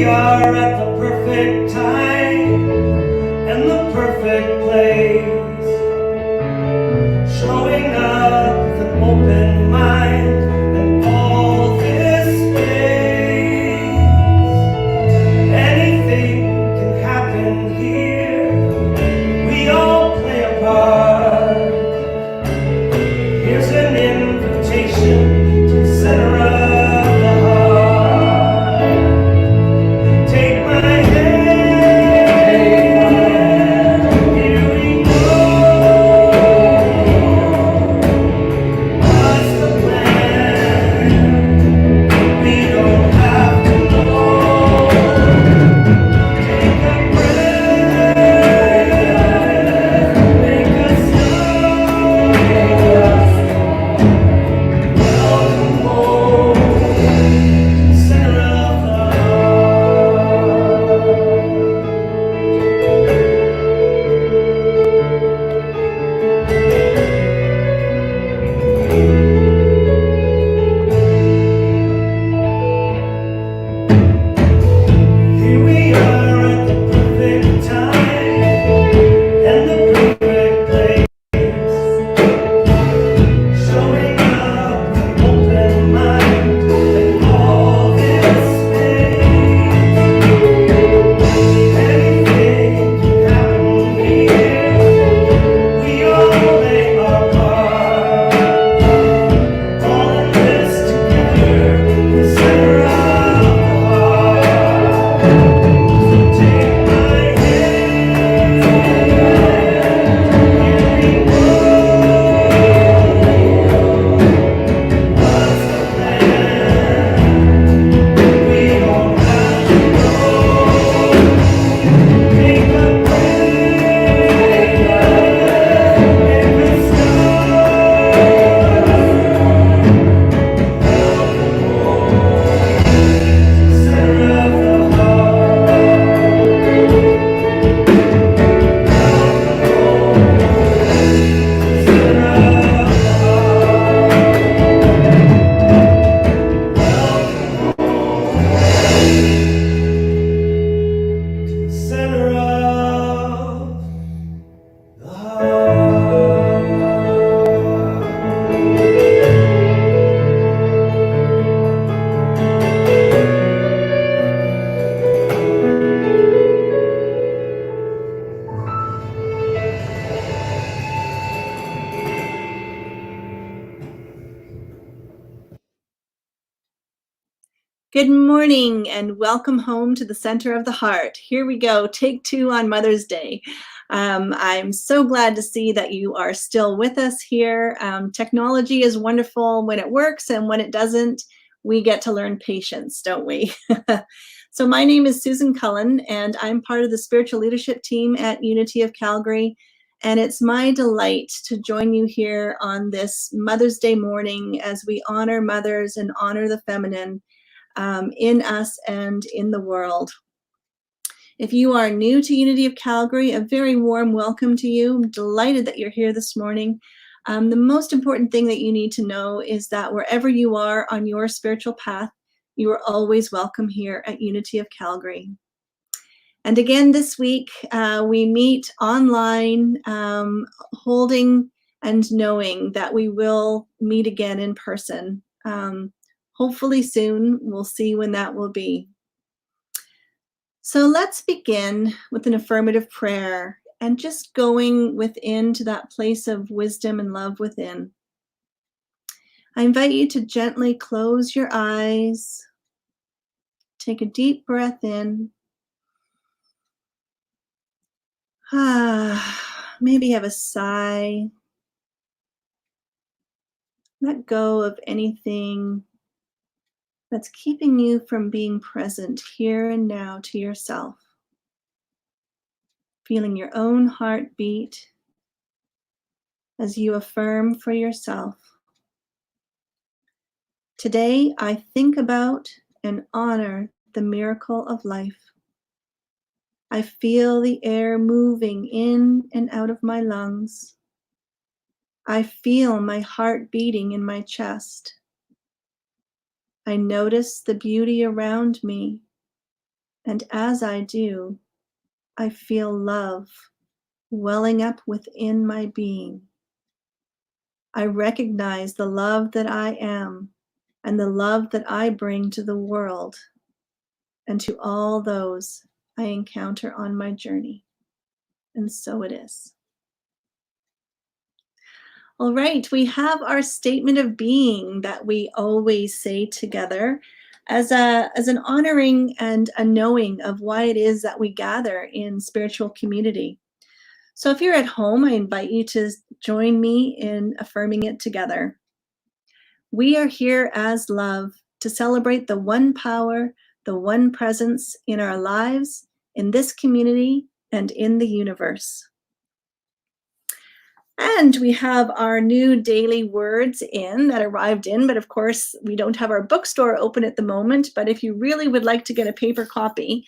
we are at the perfect time and the perfect place. Good morning and welcome home to the center of the heart. Here we go, take 2 on Mother's Day. I'm so glad to see that you are still with us here. Technology is wonderful when it works, and when it doesn't, we get to learn patience, don't we? So my name is Susan Cullen, and I'm part of the spiritual leadership team at Unity of Calgary. And it's my delight to join you here on this Mother's Day morning as we honor mothers and honor the feminine in us and in the world. If you are new to Unity of Calgary, a very warm welcome to you. I'm delighted that you're here this morning. The most important thing that you need to know is that wherever you are on your spiritual path, you are always welcome here at Unity of Calgary. And again this week, we meet online, holding and knowing that we will meet again in person. Hopefully soon. We'll see when that will be. So let's begin with an affirmative prayer and just going within to that place of wisdom and love within. I invite you to gently close your eyes, take a deep breath in. Maybe have a sigh. Let go of anything that's keeping you from being present here and now to yourself. Feeling your own heartbeat as you affirm for yourself. Today, I think about and honor the miracle of life. I feel the air moving in and out of my lungs. I feel my heart beating in my chest. I notice the beauty around me, and as I do, I feel love welling up within my being. I recognize the love that I am and the love that I bring to the world and to all those I encounter on my journey. And so it is. All right, we have our statement of being that we always say together as an honoring and a knowing of why it is that we gather in spiritual community. So if you're at home, I invite you to join me in affirming it together. We are here as love to celebrate the one power, the one presence in our lives, in this community, and in the universe. And we have our new daily words that arrived in, but of course we don't have our bookstore open at the moment. But if you really would like to get a paper copy,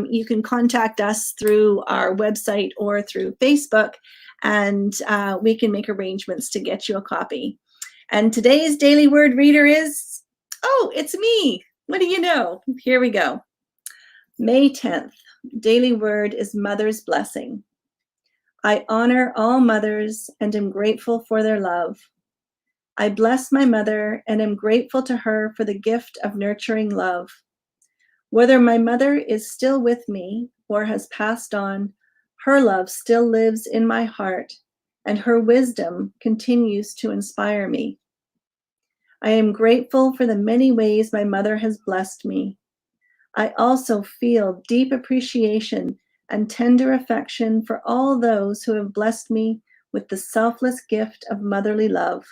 you can contact us through our website or through Facebook, and we can make arrangements to get you a copy. And today's daily word reader is, it's me. What do you know? Here we go. May 10th, daily word is Mother's Blessing. I honor all mothers and am grateful for their love. I bless my mother and am grateful to her for the gift of nurturing love. Whether my mother is still with me or has passed on, her love still lives in my heart, and her wisdom continues to inspire me. I am grateful for the many ways my mother has blessed me. I also feel deep appreciation and tender affection for all those who have blessed me with the selfless gift of motherly love.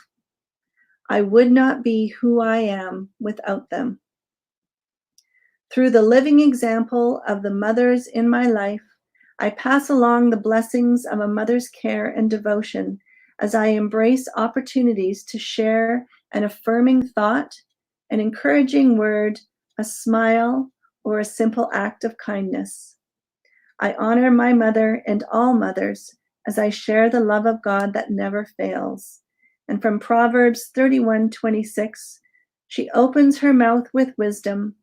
I would not be who I am without them. Through the living example of the mothers in my life, I pass along the blessings of a mother's care and devotion as I embrace opportunities to share an affirming thought, an encouraging word, a smile, or a simple act of kindness. I honor my mother and all mothers as I share the love of God that never fails. And from Proverbs 31:26, she opens her mouth with wisdom,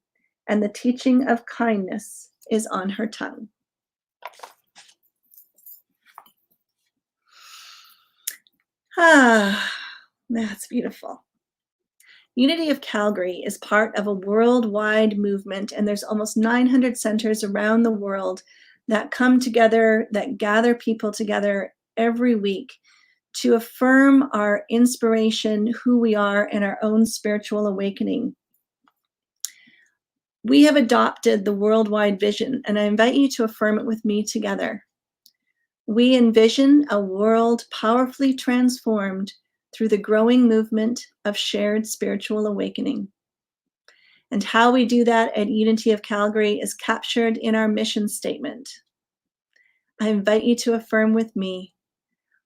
and the teaching of kindness is on her tongue. That's beautiful. Unity of Calgary is part of a worldwide movement, and there's almost 900 centers around the world that come together, that gather people together every week to affirm our inspiration, who we are, and our own spiritual awakening. We have adopted the worldwide vision, and I invite you to affirm it with me together. We envision a world powerfully transformed through the growing movement of shared spiritual awakening. And how we do that at Unity of Calgary is captured in our mission statement. I invite you to affirm with me.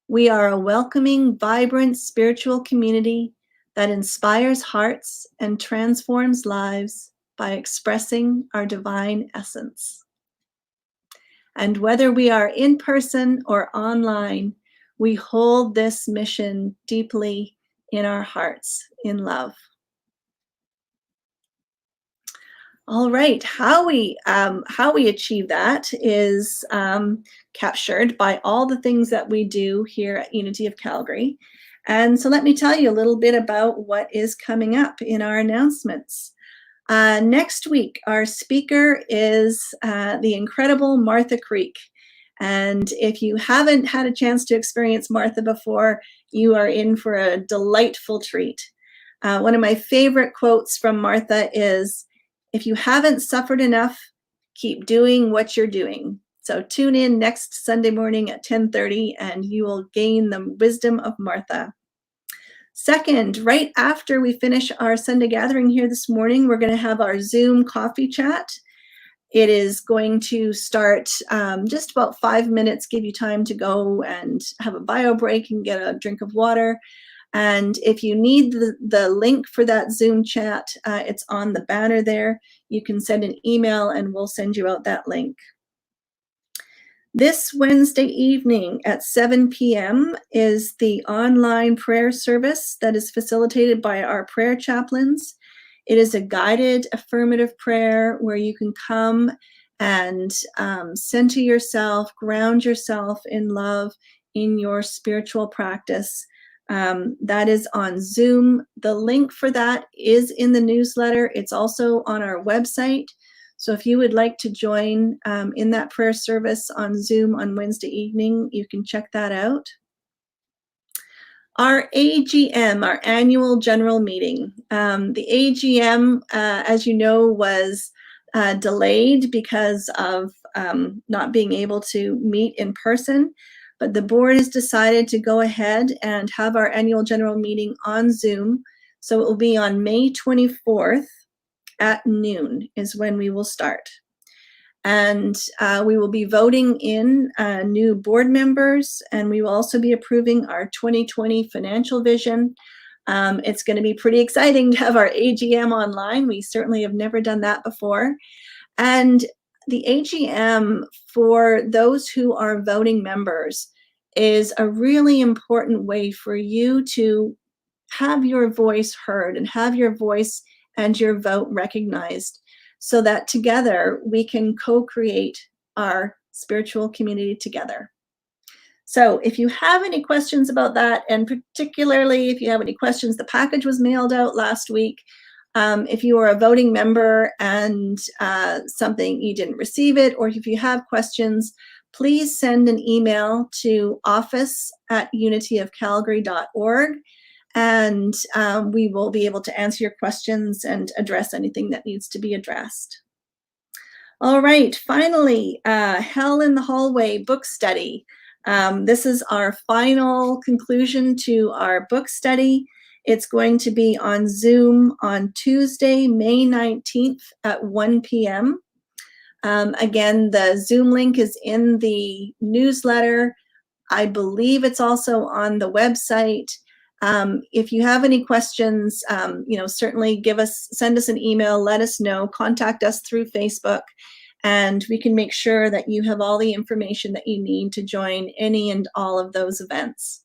We are a welcoming, vibrant spiritual community that inspires hearts and transforms lives by expressing our divine essence. And whether we are in person or online, we hold this mission deeply in our hearts in love. All right, how we achieve that is captured by all the things that we do here at Unity of Calgary. And so let me tell you a little bit about what is coming up in our announcements. Next week, our speaker is the incredible Martha Creek. And if you haven't had a chance to experience Martha before, you are in for a delightful treat. One of my favorite quotes from Martha is, "If you haven't suffered enough, keep doing what you're doing." So tune in next Sunday morning at 10:30 and you will gain the wisdom of Martha. Second, right after we finish our Sunday gathering here this morning, we're going to have our Zoom coffee chat. It is going to start just about 5 minutes, give you time to go and have a bio break and get a drink of water. And if you need the link for that Zoom chat, it's on the banner there. You can send an email and we'll send you out that link. This Wednesday evening at 7 p.m. is the online prayer service that is facilitated by our prayer chaplains. It is a guided affirmative prayer where you can come and center yourself, ground yourself in love in your spiritual practice. That is on Zoom. The link for that is in the newsletter. It's also on our website. So if you would like to join in that prayer service on Zoom on Wednesday evening, you can check that out. Our AGM, our annual general meeting. The AGM, as you know, was delayed because of not being able to meet in person. But the board has decided to go ahead and have our annual general meeting on Zoom. So it will be on May 24th at noon is when we will start. And we will be voting in new board members, and we will also be approving our 2020 financial vision. It's going to be pretty exciting to have our AGM online. We certainly have never done that before. And the AGM, for those who are voting members, is a really important way for you to have your voice heard and have your voice and your vote recognized, so that together we can co-create our spiritual community together. So if you have any questions about that, and particularly if you have any questions, the package was mailed out last week. If you are a voting member and something you didn't receive it, or if you have questions, please send an email to office@unityofcalgary.org, and we will be able to answer your questions and address anything that needs to be addressed. All right, finally, Hell in the Hallway book study. This is our final conclusion to our book study. It's going to be on Zoom on Tuesday, May 19th at 1 p.m. Again, the Zoom link is in the newsletter. I believe it's also on the website. If you have any questions, certainly send us an email, let us know, contact us through Facebook, and we can make sure that you have all the information that you need to join any and all of those events.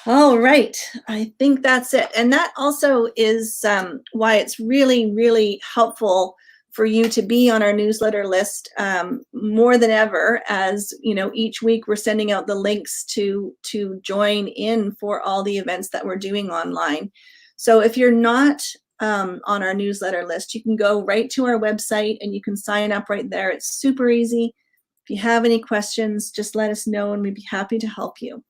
All right, I think that's it. And that also is why it's really, really helpful for you to be on our newsletter list more than ever, as each week we're sending out the links to join in for all the events that we're doing online. So if you're not on our newsletter list, you can go right to our website and you can sign up right there. It's super easy. If you have any questions, just let us know and we'd be happy to help you.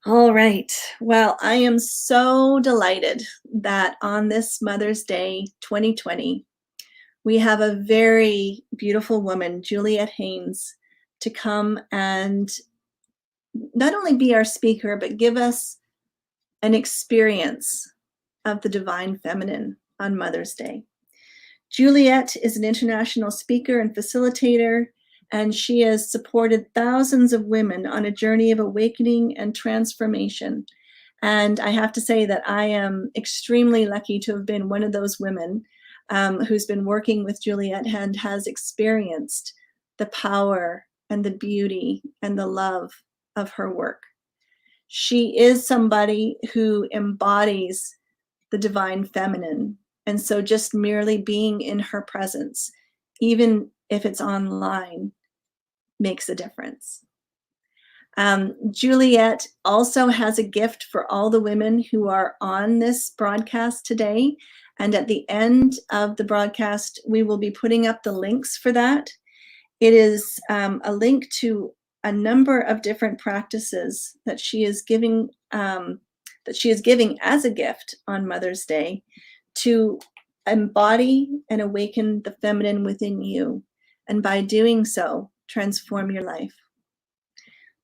All right. Well, I am so delighted that on this Mother's Day 2020, we have a very beautiful woman, Juliet Haynes, to come and not only be our speaker, but give us an experience of the divine feminine on Mother's Day. Juliet is an international speaker and facilitator, and she has supported thousands of women on a journey of awakening and transformation. And I have to say that I am extremely lucky to have been one of those women who's been working with Juliet and has experienced the power and the beauty and the love of her work. She is somebody who embodies the divine feminine. And so just merely being in her presence, even if it's online, makes a difference. Juliet also has a gift for all the women who are on this broadcast today. And at the end of the broadcast, we will be putting up the links for that. It is a link to a number of different practices that she is giving as a gift on Mother's Day to embody and awaken the feminine within you, and by doing so, transform your life.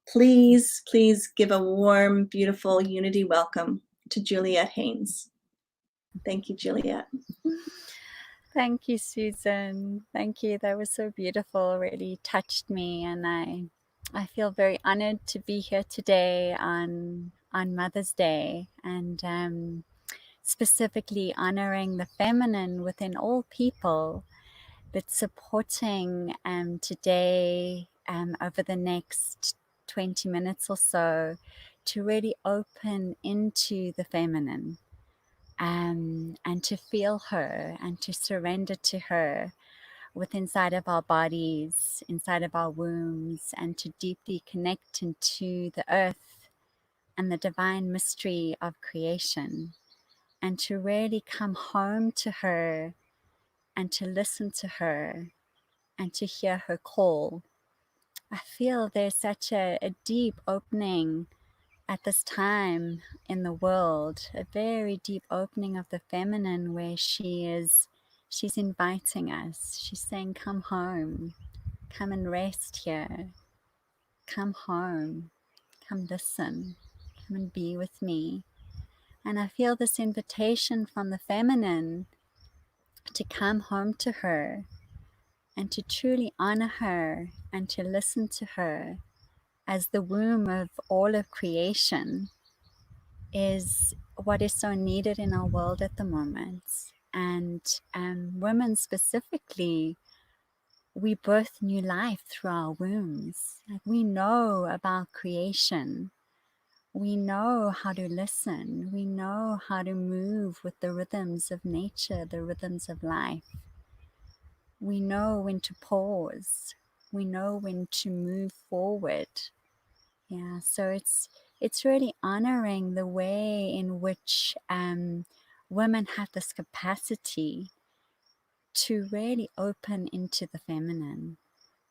Please, please give a warm, beautiful unity welcome to Juliet Haynes. Thank you, Juliet. Thank you, Susan. Thank you. That was so beautiful. Really touched me, and I feel very honored to be here today on Mother's Day, and specifically honoring the feminine within all people, but supporting today over the next 20 minutes or so to really open into the feminine. And to feel her and to surrender to her inside of our bodies, inside of our wombs, and to deeply connect into the earth and the divine mystery of creation, and to really come home to her and to listen to her and to hear her call. I feel there's such a deep opening at this time in the world, a very deep opening of the feminine, where she's inviting us. She's saying, come home, come and rest here, come home, come listen, come and be with me. And I feel this invitation from the feminine to come home to her and to truly honor her and to listen to her as the womb of all of creation is what is so needed in our world at the moment. And women specifically, we birth new life through our wombs. Like, we know about creation. We know how to listen. We know how to move with the rhythms of nature, the rhythms of life. We know when to pause. We know when to move forward. Yeah, so it's really honoring the way in which women have this capacity to really open into the feminine.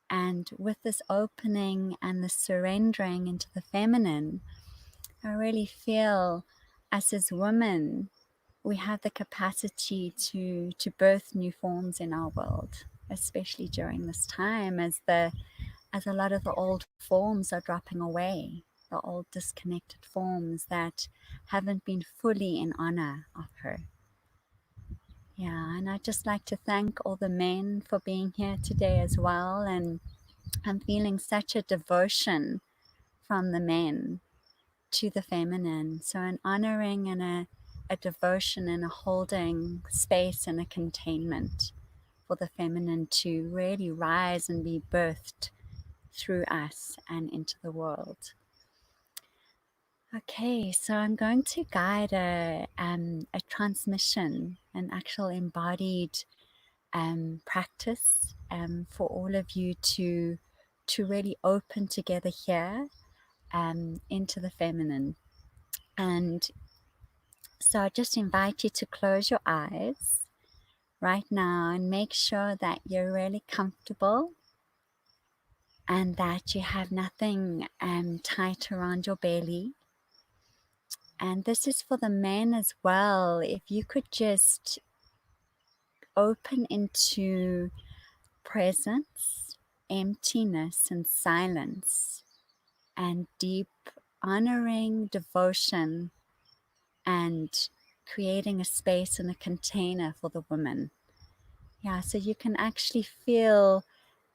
And with this opening and the surrendering into the feminine, I really feel us as women, we have the capacity to birth new forms in our world, especially during this time as a lot of the old forms are dropping away, the old disconnected forms that haven't been fully in honor of her. Yeah, and I'd just like to thank all the men for being here today as well. And I'm feeling such a devotion from the men to the feminine. So an honoring and a devotion and a holding space and a containment for the feminine to really rise and be birthed through us and into the world. Okay, so I'm going to guide a transmission, an actual embodied practice for all of you to really open together here into the feminine. And so I just invite you to close your eyes right now and make sure that you're really comfortable and that you have nothing tight around your belly. And this is for the men as well. If you could just open into presence, emptiness, and silence, and deep honoring devotion, and creating a space and a container for the woman. Yeah, so you can actually feel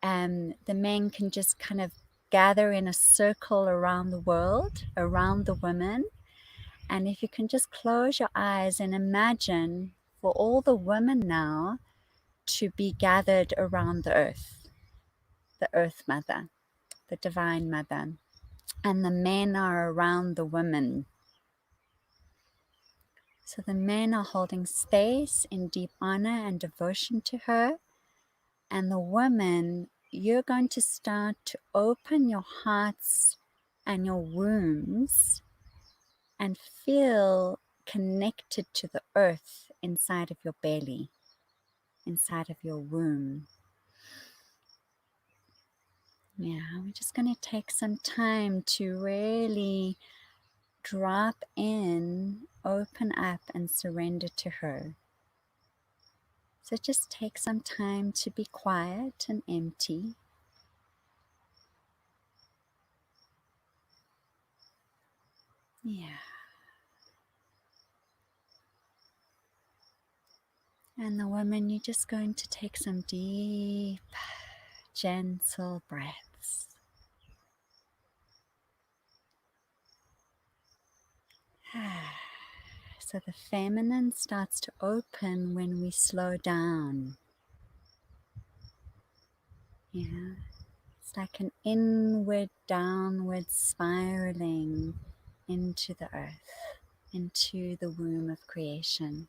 the men can just kind of gather in a circle around the world, around the women. And if you can just close your eyes and imagine for all the women now to be gathered around the Earth Mother, the Divine Mother, and the men are around the women. So the men are holding space in deep honor and devotion to her. And the women, you're going to start to open your hearts and your wombs and feel connected to the earth inside of your belly, inside of your womb. Yeah, we're just going to take some time to really drop in, open up, and surrender to her. So just take some time to be quiet and empty. Yeah. And the woman, you're just going to take some deep, gentle breaths. So the feminine starts to open when we slow down. Yeah. It's like an inward, downward spiraling into the earth, into the womb of creation.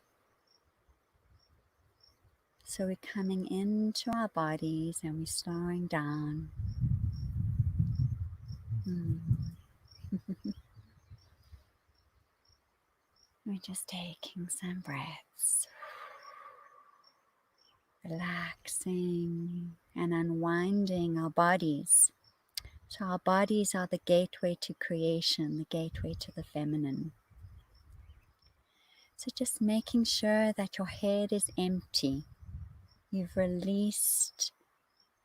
So we're coming into our bodies and we're slowing down. We're just taking some breaths, relaxing and unwinding our bodies. So our bodies are the gateway to creation, the gateway to the feminine. So just making sure that your head is empty. You've released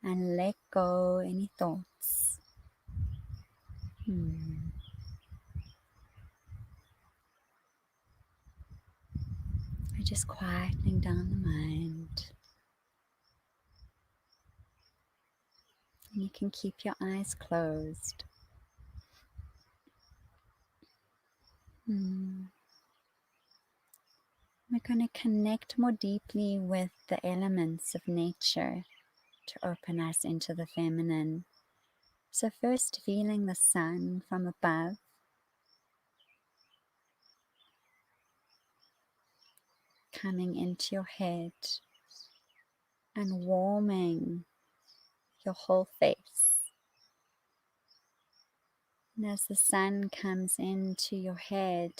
and let go any thoughts. We're just quietening down the mind. And you can keep your eyes closed. We're going to connect more deeply with the elements of nature to open us into the feminine. So first feeling the sun from above. Coming into your head and warming your whole face. And as the sun comes into your head,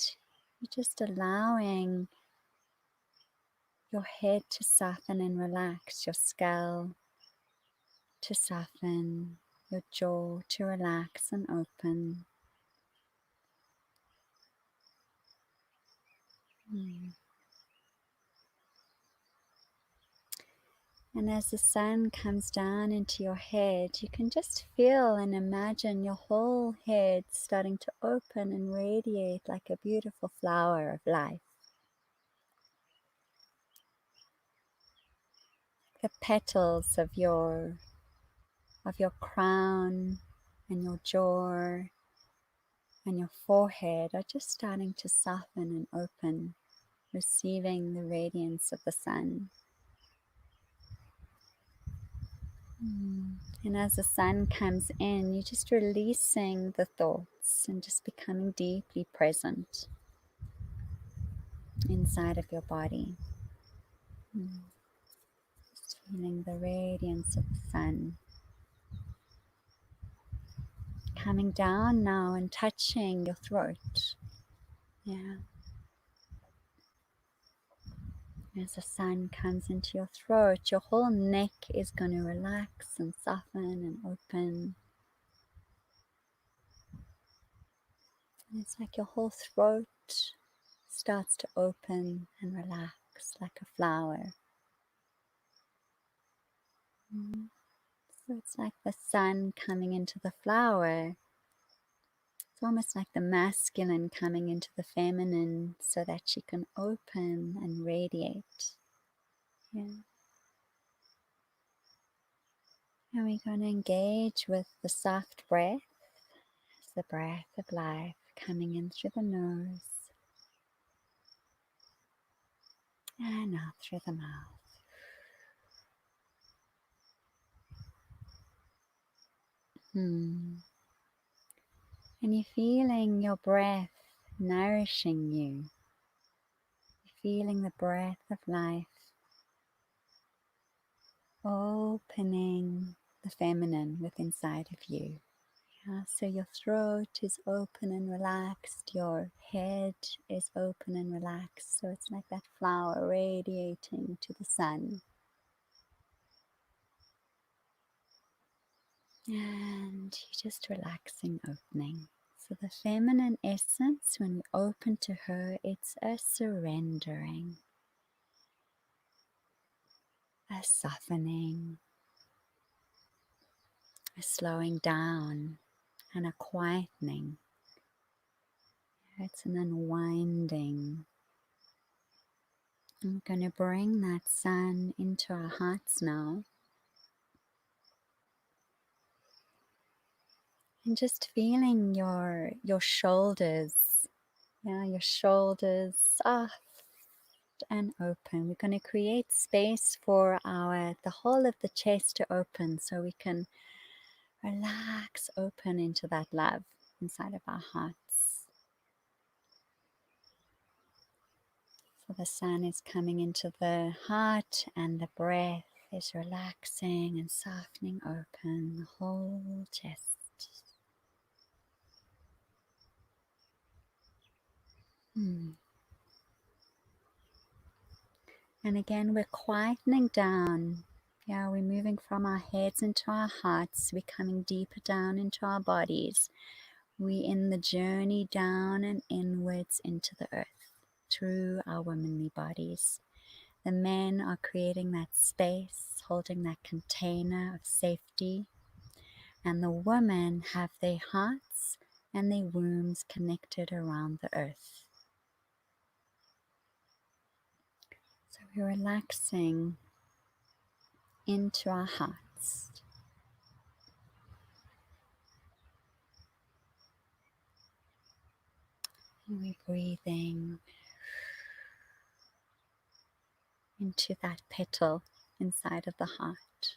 you're just allowing your head to soften and relax, your skull to soften, your jaw to relax and open. And as the sun comes down into your head, you can just feel and imagine your whole head starting to open and radiate like a beautiful flower of life. The petals of your crown and your jaw and your forehead are just starting to soften and open, receiving the radiance of the sun. And as the sun comes in, you're just releasing the thoughts and just becoming deeply present inside of your body. Just feeling the radiance of the sun. Coming down now and touching your throat. Yeah. As the sun comes into your throat, your whole neck is going to relax and soften and open. And it's like your whole throat starts to open and relax like a flower. So it's like the sun coming into the flower. It's almost like the masculine coming into the feminine so that she can open and radiate. Yeah. And we're going to engage with the soft breath. It's the breath of life coming in through the nose and out through the mouth. And you're feeling your breath nourishing you. You're feeling the breath of life opening the feminine within inside of you. Yeah, so your throat is open and relaxed, your head is open and relaxed. So it's like that flower radiating to the sun. And you're just relaxing, opening. So the feminine essence, when we open to her, it's a surrendering, a softening, a slowing down, and a quietening. It's an unwinding. I'm going to bring that sun into our hearts now. And just feeling your shoulders. Yeah, your shoulders soft and open. We're going to create space for the whole of the chest to open so we can relax, open into that love inside of our hearts. So the sun is coming into the heart and the breath is relaxing and softening open the whole chest. And again, we're quietening down. Yeah, we're moving from our heads into our hearts. We're coming deeper down into our bodies. We're in the journey down and inwards into the earth through our womanly bodies. The men are creating that space, holding that container of safety. And the women have their hearts and their wombs connected around the earth. So we're relaxing into our hearts. And we're breathing into that petal inside of the heart.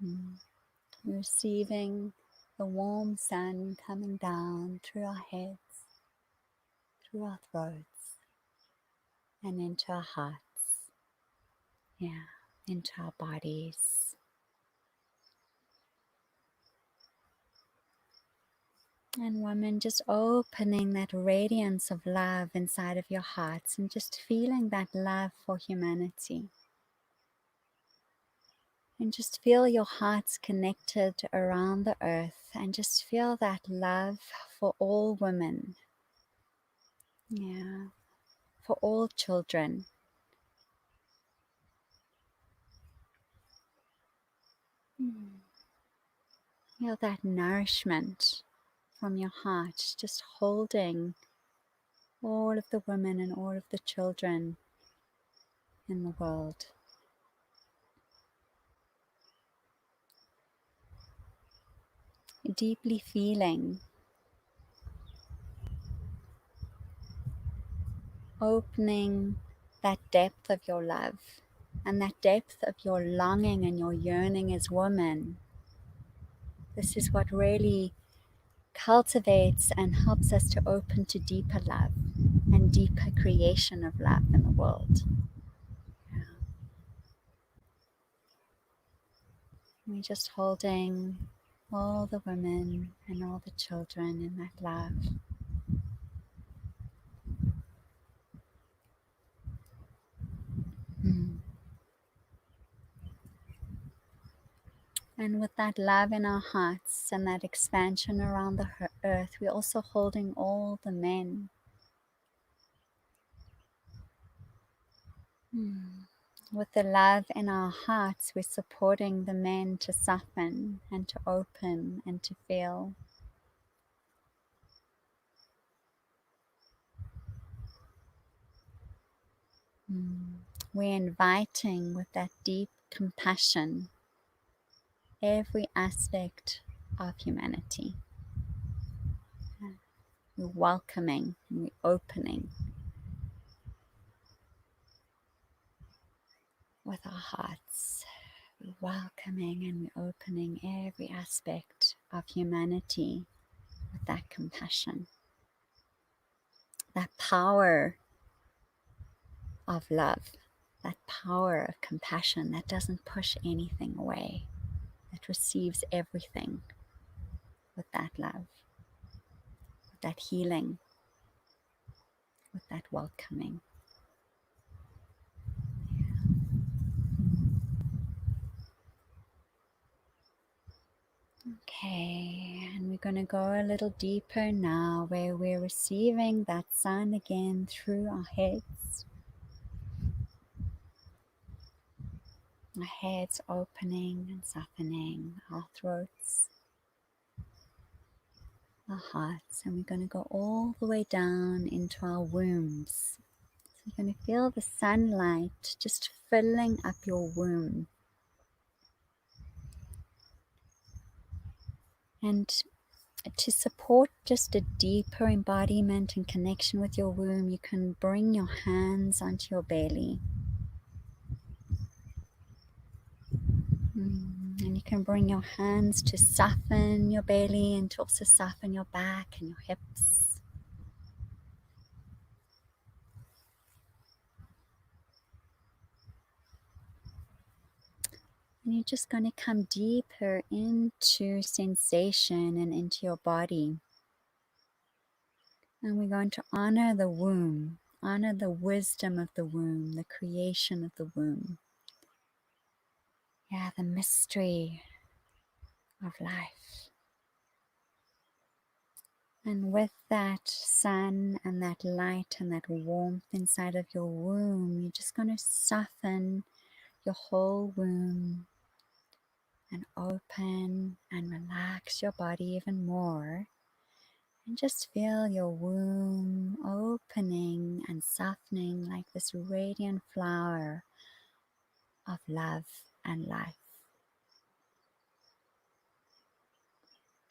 We're receiving the warm sun coming down through our heads, through our throats, and into our hearts. Yeah, into our bodies. And woman, just opening that radiance of love inside of your hearts and just feeling that love for humanity. And just feel your hearts connected around the earth and just feel that love for all women. Yeah, for all children. Feel that nourishment from your heart, just holding all of the women and all of the children in the world. Deeply feeling, opening that depth of your love and that depth of your longing and your yearning as woman. This is what really cultivates and helps us to open to deeper love and deeper creation of love in the world. We're just holding all the women and all the children in that love. And with that love in our hearts and that expansion around the earth, we're also holding all the men With the love in our hearts, we're supporting the men to soften and to open and to feel. We're inviting with that deep compassion every aspect of humanity. We're welcoming and we're opening with our hearts. We're welcoming and we're opening every aspect of humanity with that compassion, that power of love, that power of compassion that doesn't push anything away, that receives everything with that love, with that healing, with that welcoming. Okay, and we're going to go a little deeper now where we're receiving that sun again through our heads. Our heads opening and softening, our throats, our hearts, and we're going to go all the way down into our wombs. So you're going to feel the sunlight just filling up your womb. And to support just a deeper embodiment and connection with your womb, you can bring your hands onto your belly. And you can bring your hands to soften your belly and to also soften your back and your hips. And you're just going to come deeper into sensation and into your body. And we're going to honor the womb, honor the wisdom of the womb, the creation of the womb. Yeah, the mystery of life. And with that sun and that light and that warmth inside of your womb, you're just going to soften your whole womb and open and relax your body even more. And just feel your womb opening and softening like this radiant flower of love and life.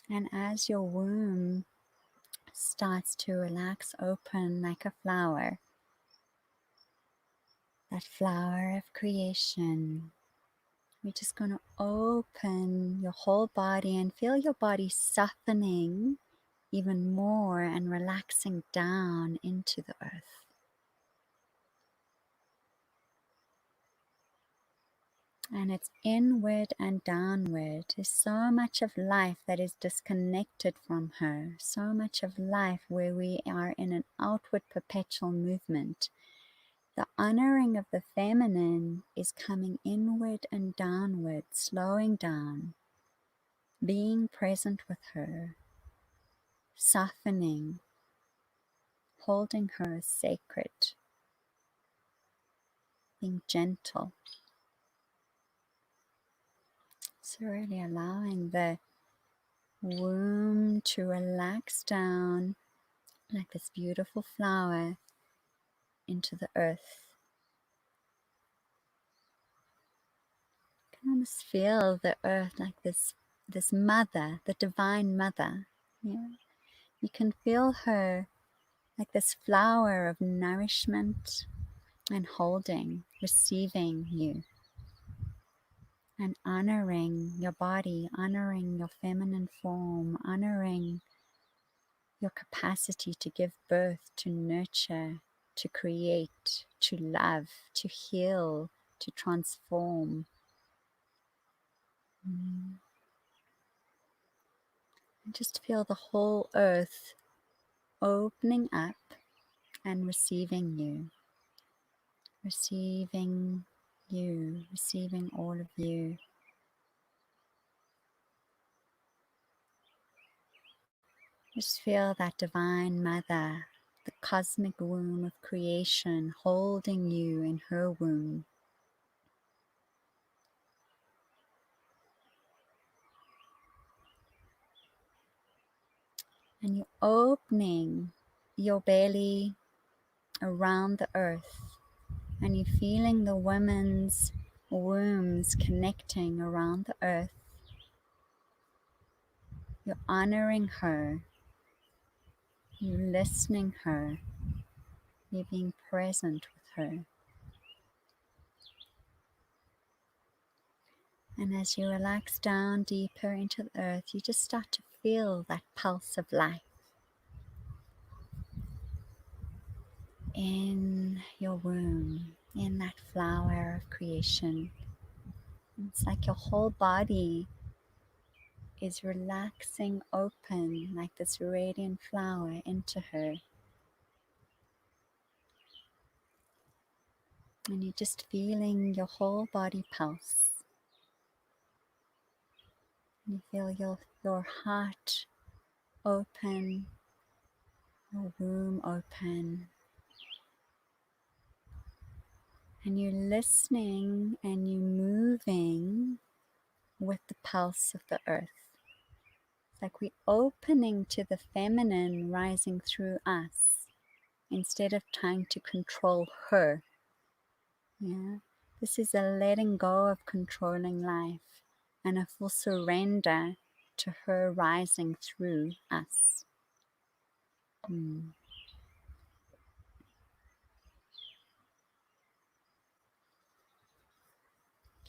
And as your womb starts to relax open like a flower, that flower of creation, we're just going to open your whole body and feel your body softening even more and relaxing down into the earth. And it's inward and downward. There's so much of life that is disconnected from her. So much of life where we are in an outward perpetual movement. The honoring of the feminine is coming inward and downward, slowing down, being present with her, softening, holding her as sacred, being gentle. So really allowing the womb to relax down like this beautiful flower into the earth. You can almost feel the earth like this mother, the divine mother. Yeah. You can feel her like this flower of nourishment and holding, receiving you. And honoring your body, honoring your feminine form, honoring your capacity to give birth, to nurture, to create, to love, to heal, to transform. And just feel the whole earth opening up and receiving you, receiving all of you. Just feel that divine mother the cosmic womb of creation holding you in her womb. And you're opening your belly around the earth, and you're feeling the women's wombs connecting around the earth. You're honoring her, you're listening her, you're being present with her. And as you relax down deeper into the earth, you just start to feel that pulse of life in your womb, in that flower of creation. It's like your whole body is relaxing open like this radiant flower into her. And you're just feeling your whole body pulse. You feel your heart open, your womb open. And you're listening and you're moving with the pulse of the earth. It's like we're opening to the feminine rising through us instead of trying to control her. Yeah, this is a letting go of controlling life and a full surrender to her rising through us.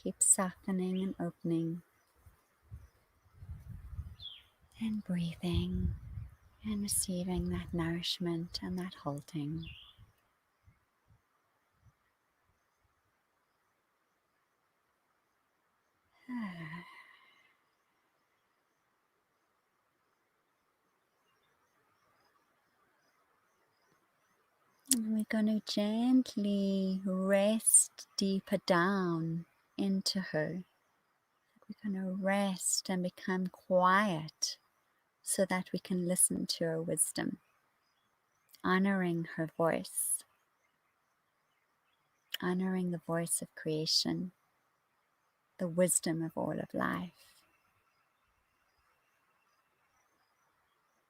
Keep softening and opening and breathing and receiving that nourishment and that holding. And we're going to gently rest deeper down into her. We're going to rest and become quiet so that we can listen to her wisdom, honoring her voice, honoring the voice of creation, the wisdom of all of life.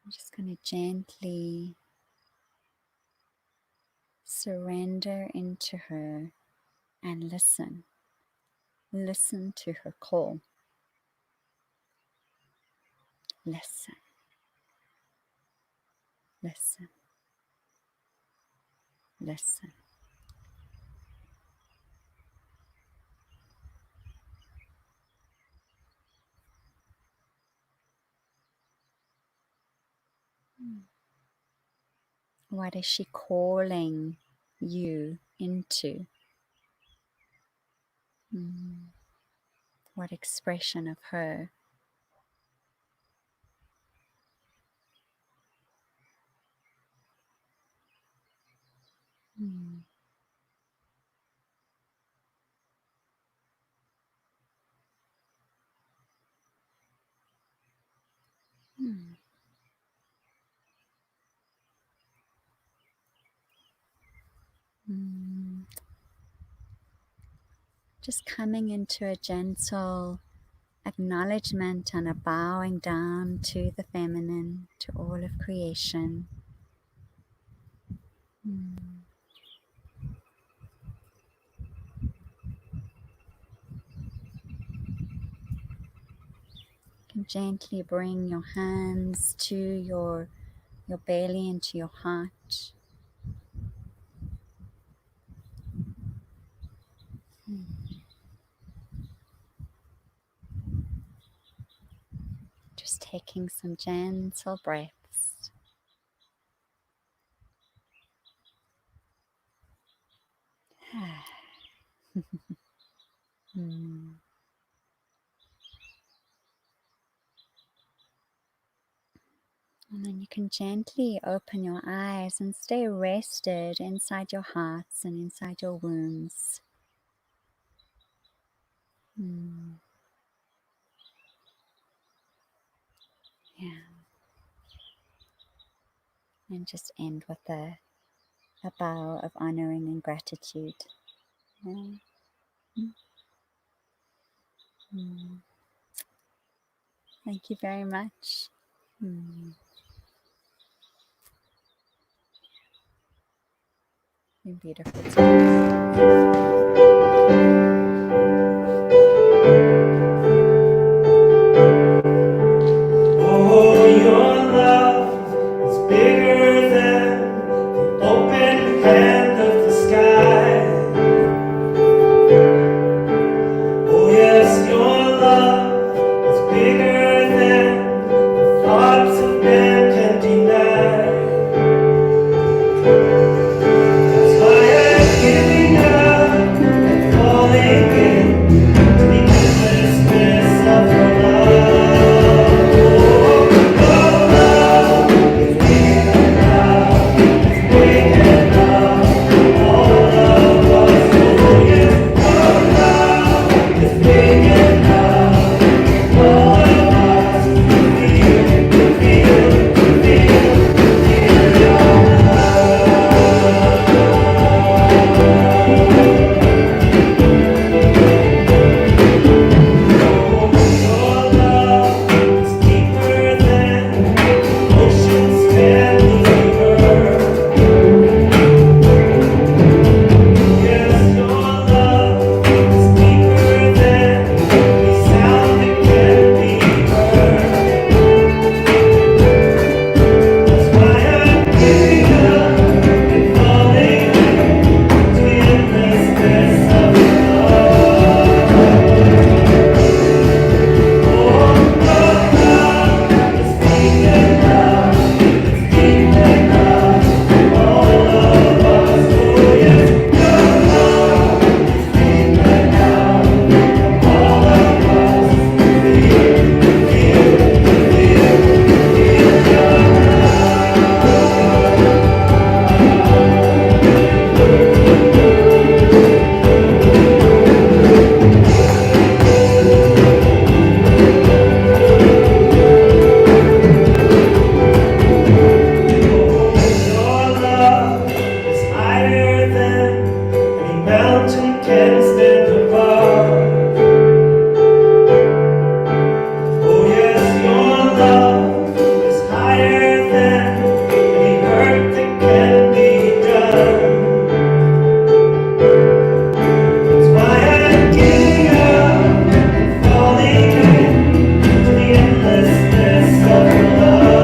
I'm just going to gently surrender into her and listen. Listen to her call. Listen. Listen. Listen. What is she calling you into? What expression of her? Just coming into a gentle acknowledgement and a bowing down to the feminine, to all of creation. You can gently bring your hands to your belly and to your heart. Just taking some gentle breaths. And then you can gently open your eyes and stay rested inside your hearts and inside your wombs. Yeah. and just end with a bow of honoring and gratitude. Yeah. Mm. Thank you very much. Mm. You're beautiful too. Oh, your love is bigger than the open hand of the sky. Oh, yes, your love is bigger than the thoughts of man can deny. That's why I'm giving up and falling in to the endlessness of your love. Oh, your love is big enough, it's big enough, all of us. Oh, yes, your love is big enough, all of us. Feel, feel, feel your Your love is deeper than oceans can ever. Yes, your love is deeper than the sound that can be heard. That's why I'm giving up and falling to the endlessness of your love. Your love is higher than any mountain can stand above. Oh yes, your love is higher than any hurt that can be done. That's why I'm giving up and falling into the endlessness of your love.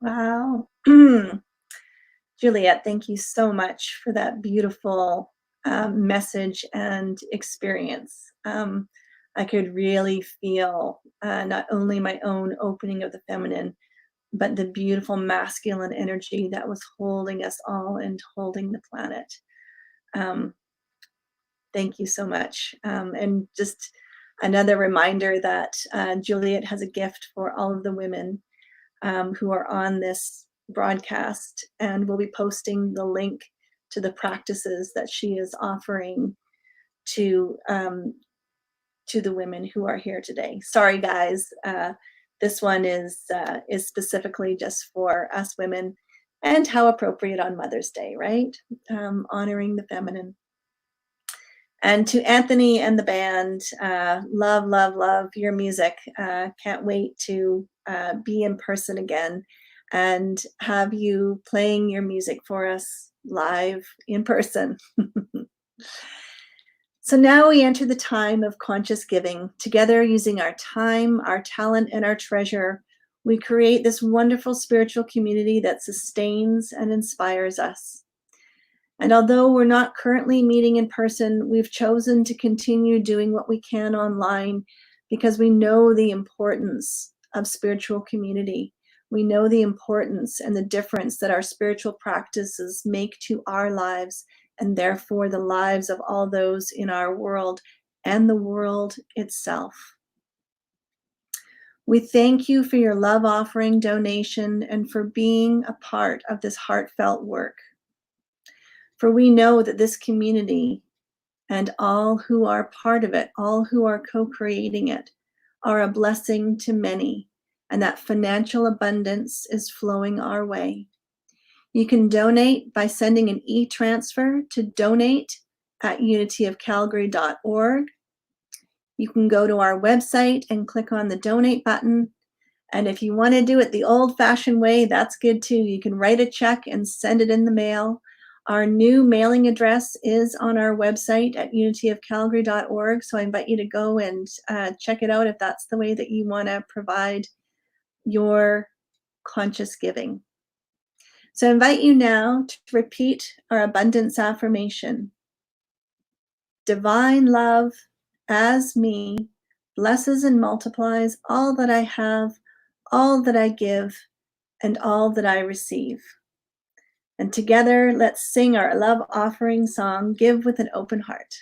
Wow. Juliet, thank you so much for that beautiful message and experience. I could really feel not only my own opening of the feminine, but the beautiful masculine energy that was holding us all and holding the planet. Thank you so much. And just another reminder that Juliet has a gift for all of the women who are on this broadcast, and we'll be posting the link to the practices that she is offering to the women who are here today. Sorry, guys, this one is specifically just for us women, and how appropriate on Mother's Day, right? Honoring the feminine. And to Anthony and the band, love, love, love your music. Can't wait to be in person again. and have you playing your music for us live in person. So now we enter the time of conscious giving. Together, using our time, our talent, and our treasure, we create this wonderful spiritual community that sustains and inspires us. And although we're not currently meeting in person, we've chosen to continue doing what we can online because we know the importance of spiritual community. We know the importance and the difference that our spiritual practices make to our lives, and therefore the lives of all those in our world and the world itself. We thank you for your love offering, donation, and for being a part of this heartfelt work. For we know that this community and all who are part of it, all who are co-creating it, are a blessing to many, and that financial abundance is flowing our way. You can donate by sending an e-transfer to donate@unityofcalgary.org. You can go to our website and click on the donate button. And if you want to do it the old-fashioned way, that's good too. You can write a check and send it in the mail. Our new mailing address is on our website at unityofcalgary.org. So I invite you to go and check it out if that's the way that you want to provide your conscious giving. So I invite you now to repeat our abundance affirmation. Divine love as me blesses and multiplies all that I have, all that I give, and all that I receive. And together, let's sing our love offering song, Give with an Open Heart.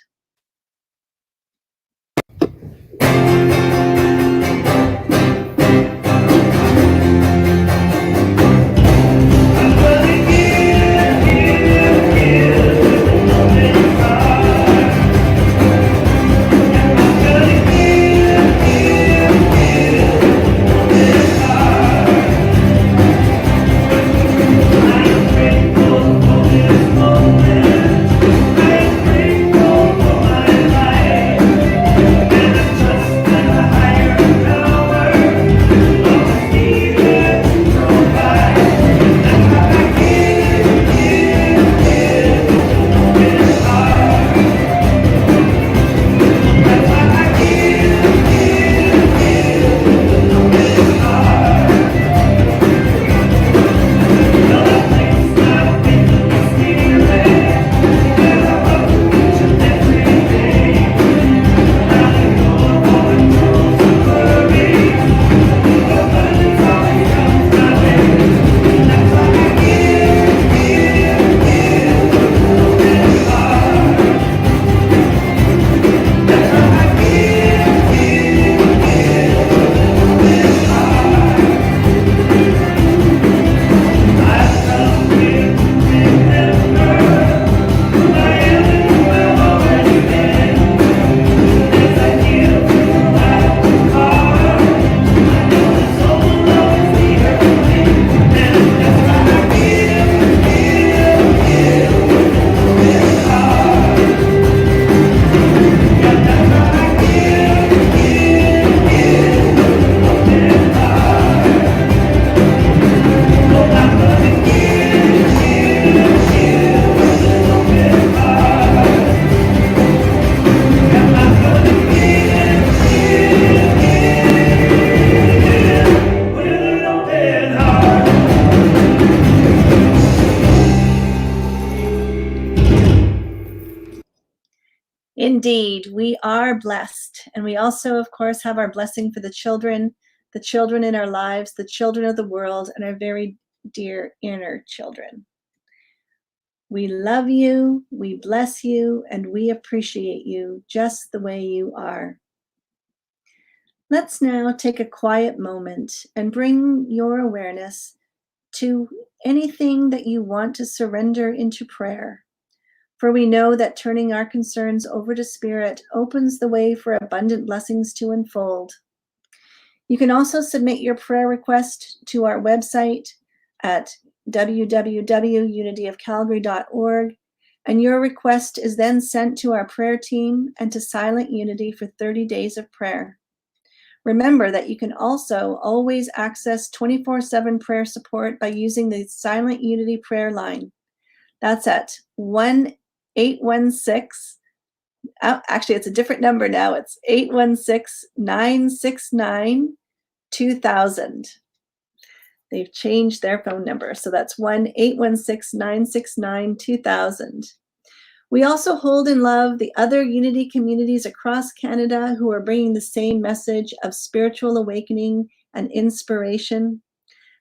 Indeed, we are blessed. And we also, of course, have our blessing for the children in our lives, the children of the world, and our very dear inner children. We love you, we bless you, and we appreciate you just the way you are. Let's now take a quiet moment and bring your awareness to anything that you want to surrender into prayer. For we know that turning our concerns over to Spirit opens the way for abundant blessings to unfold. You can also submit your prayer request to our website at www.unityofcalgary.org, and your request is then sent to our prayer team and to Silent Unity for 30 days of prayer. Remember that you can also always access 24/7 prayer support by using the Silent Unity prayer line. That's at 1-816, actually it's a different number now, it's 816-969-2000. They've changed their phone number, so that's 1-816-969-2000. We also hold in love the other Unity communities across Canada who are bringing the same message of spiritual awakening and inspiration.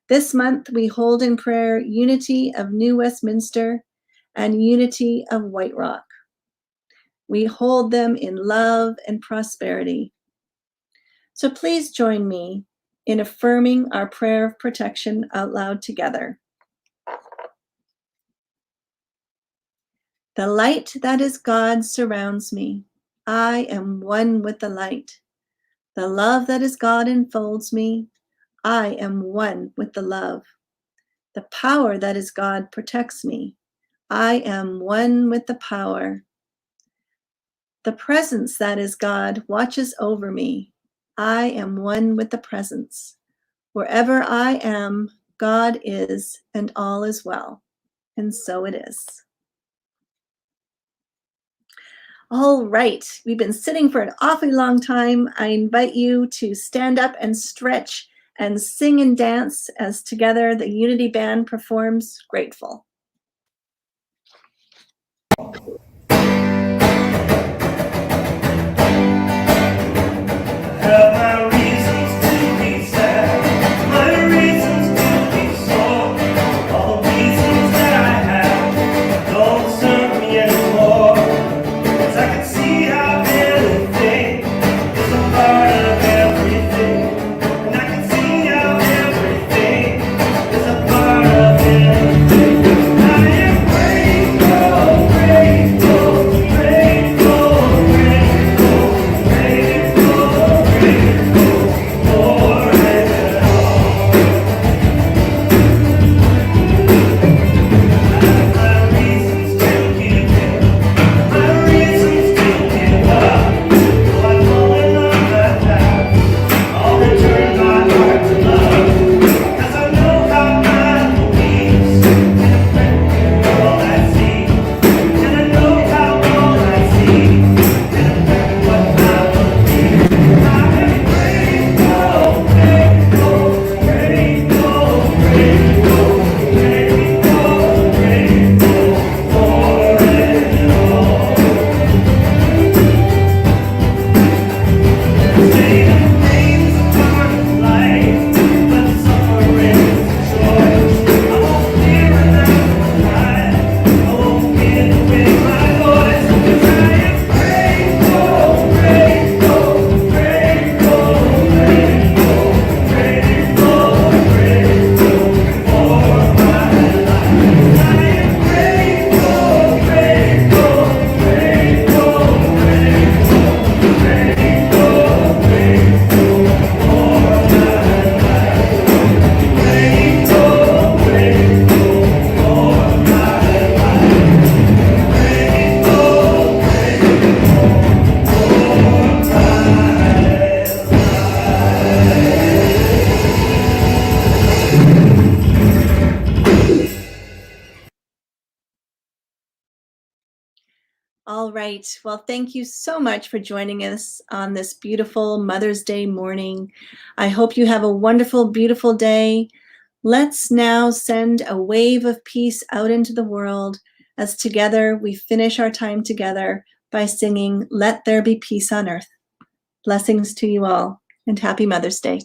This month, we hold in prayer Unity of New Westminster and Unity of White Rock. We hold them in love and prosperity. So please join me in affirming our prayer of protection out loud together. The light that is God surrounds me. I am one with the light. The love that is God enfolds me. I am one with the love. The power that is God protects me. I am one with the power. The presence that is God watches over me. I am one with the presence. Wherever I am, God is, and all is well. And so it is. All right, we've been sitting for an awfully long time. I invite you to stand up and stretch and sing and dance as together the Unity Band performs Grateful. Have my reasons to be sad, my reasons to be sore. All the reasons that I have don't serve me anymore. 'Cause I can see how everything is a part of everything. And I can see how everything is a part of everything. I am grateful, grateful, grateful, grateful, grateful, grateful for it all. My reasons to give in, my reasons to give up. Though I've fallen on my path, I'll return my heart to love. 'Cause I know how my beliefs can affect all I see. And I know how all I see can affect what I believe. I am grateful, grateful, grateful, grateful, grateful, grateful for it all. Say the pain's a part of life, but suffering is a choice. I won't fear another life. I won't give away my voice. 'Cause I am grateful, grateful, grateful, grateful, grateful, grateful for my life. I am grateful, grateful, grateful, grateful, grateful, grateful for my life. Grateful, grateful for my life. All right. Well, thank you so much for joining us on this beautiful Mother's Day morning. I hope you have a wonderful, beautiful day. Let's now send a wave of peace out into the world as together we finish our time together by singing Let There Be Peace on Earth. Blessings to you all and happy Mother's Day.